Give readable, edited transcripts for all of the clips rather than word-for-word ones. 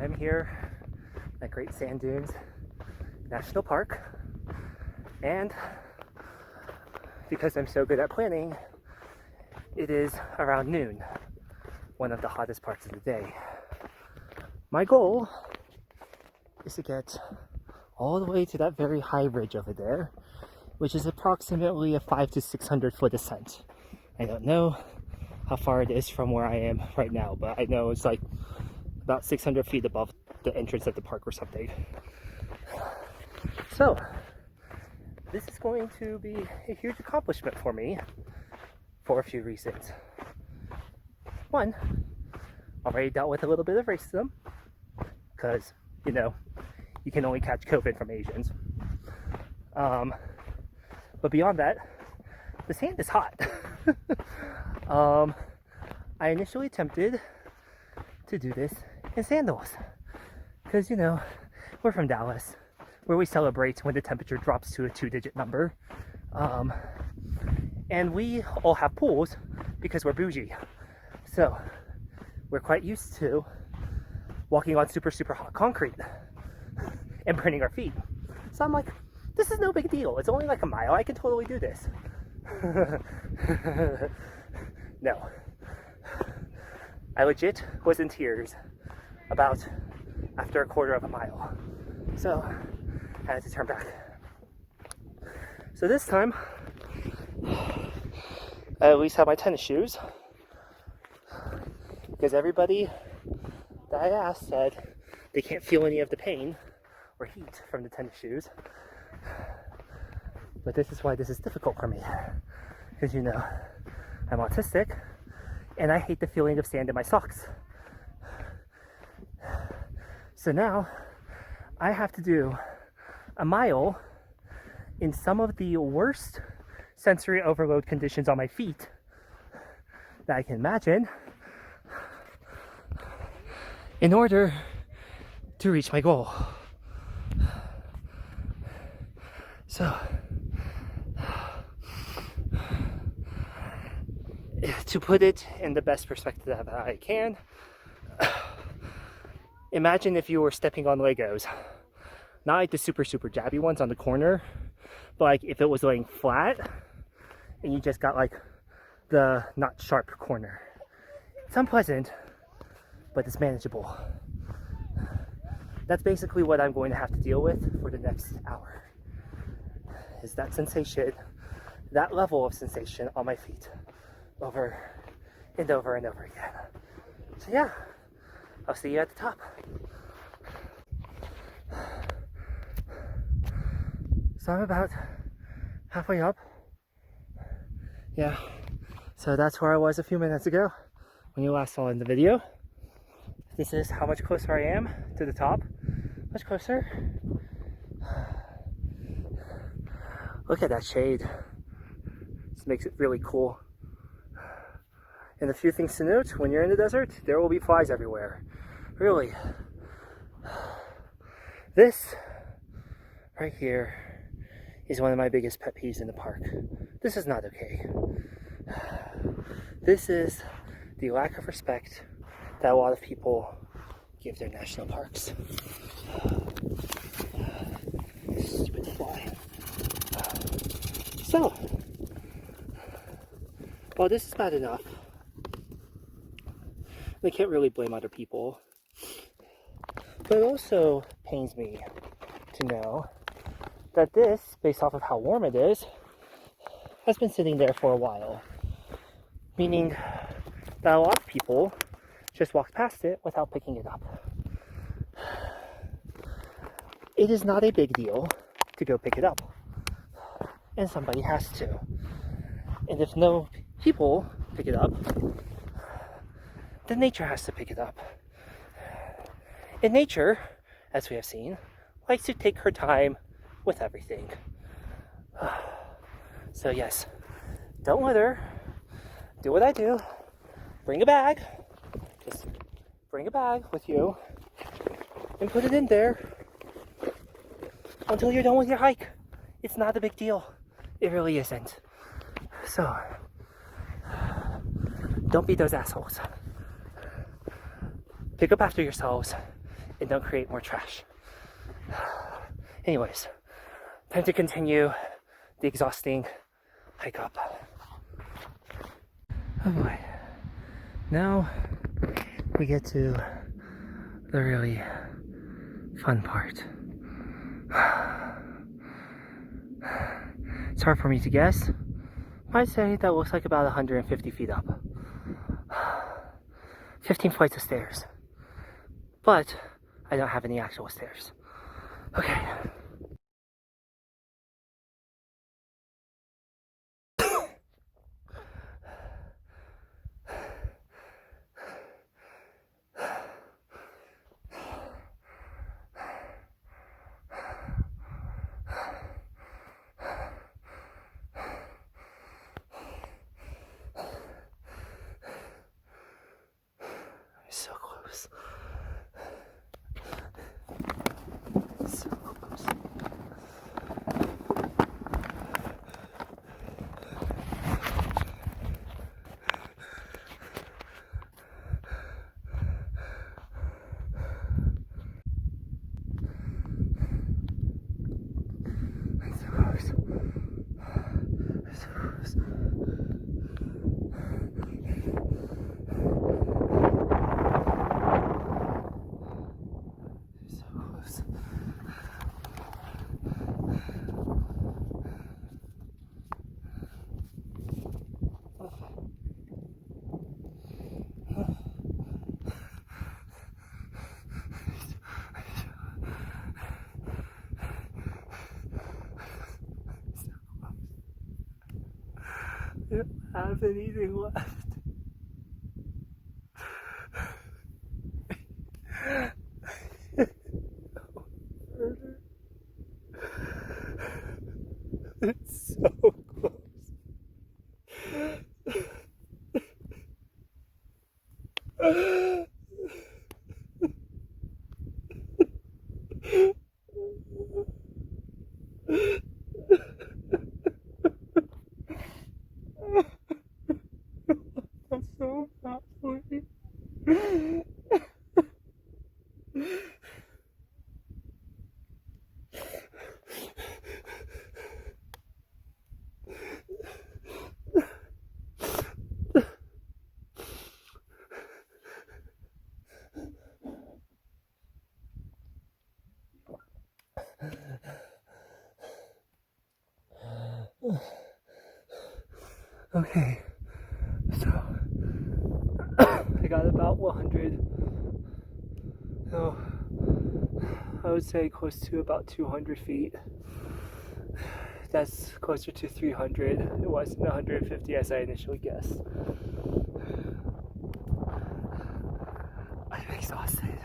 I'm here at Great Sand Dunes National Park, and because I'm so good at planning, it is around noon, one of the hottest parts of the day. My goal is to get all the way to that very high ridge over there, which is approximately a 500 to 600 foot ascent. I don't know how far it is from where I am right now, but I know it's like about 600 feet above the entrance of the park or something. So this is going to be a huge accomplishment for me for a few reasons. One, already dealt with a little bit of racism because, you know, you can only catch COVID from Asians. But beyond that, the sand is hot. I initially attempted to do this in sandals because, you know, we're from Dallas, where we celebrate when the temperature drops to a 2-digit number. And we all have pools because we're bougie. So we're quite used to walking on super hot concrete and burning our feet. So I'm like, this is no big deal. It's only like a mile. I can totally do this. No. I legit was in tears about after a quarter of a mile. So I had to turn back. So this time, I at least have my tennis shoes, because everybody that I asked said they can't feel any of the pain or heat from the tennis shoes. But this is why this is difficult for me, because, you know, I'm autistic and I hate the feeling of sand in my socks. So now I have to do a mile in some of the worst sensory overload conditions on my feet that I can imagine in order to reach my goal. So to put it in the best perspective that I can, imagine if you were stepping on Legos. Not like the super jabby ones on the corner, but like if it was laying flat and you just got like the not sharp corner. It's unpleasant, but it's manageable. That's basically what I'm going to have to deal with for the next hour. Is that sensation, that level of sensation on my feet, over and over and over again. So yeah, I'll see you at the top. So I'm about halfway up. Yeah, so that's where I was a few minutes ago when you last saw in the video. This is how much closer I am to the top. Much closer. Look at that shade. This makes it really cool. And a few things to note: when you're in the desert, there will be flies everywhere. Really. This right here is one of my biggest pet peeves in the park. This is not okay. This is the lack of respect that a lot of people give their national parks. Stupid fly. So, well, this is bad enough. I can't really blame other people. But it also pains me to know that this, based off of how warm it is, has been sitting there for a while. Meaning that a lot of people just walked past it without picking it up. It is not a big deal to go pick it up. And somebody has to. And if no people pick it up, then nature has to pick it up. And nature, as we have seen, likes to take her time with everything. So yes, don't litter. Do what I do. Bring a bag. Just bring a bag with you and put it in there until you're done with your hike. It's not a big deal. It really isn't. So, don't be those assholes. Pick up after yourselves and don't create more trash. Anyways, time to continue the exhausting hike up. Oh boy. Now we get to the really fun part. It's hard for me to guess. I'd say that looks like about 150 feet up. 15 flights of stairs. But I don't have any actual stairs. Okay. So close. So close. I don't have anything left. It's so close. That's so fascinating. Okay, so I got about 100, so I would say close to about 200 feet. That's closer to 300. It wasn't 150 as I initially guessed. I'm exhausted.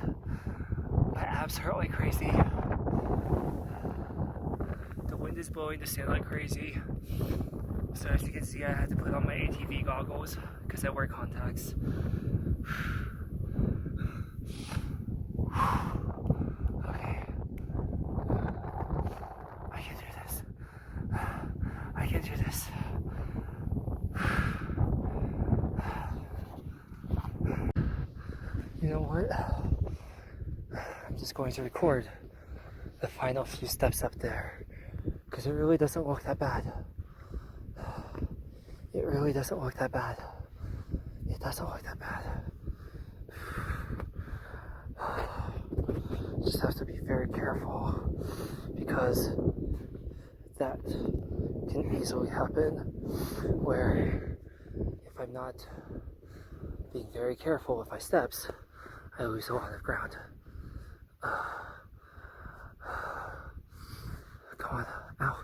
My abs hurt like crazy. The wind is blowing the sand like crazy. So as you can see, I had to put on my ATV goggles because I wear contacts. Okay. I can do this. I can do this. You know what? I'm just going to record the final few steps up there because it really doesn't look that bad. It really doesn't look that bad. It doesn't look that bad. Just have to be very careful because that can easily happen where if I'm not being very careful with my steps, I lose a lot of ground. Come on, ow.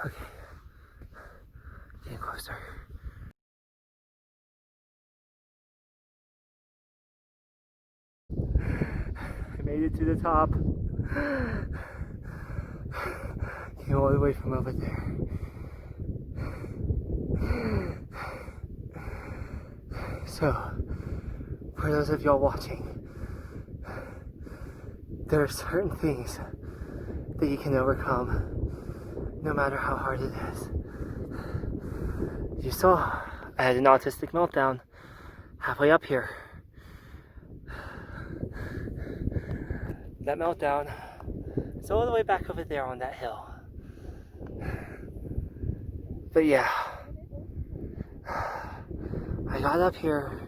Okay, getting closer. I made it to the top. Came all the way from over there. So, for those of y'all watching, there are certain things that you can overcome no matter how hard it is. You saw, I had an autistic meltdown halfway up here. That meltdown is all the way back over there on that hill. But yeah, I got up here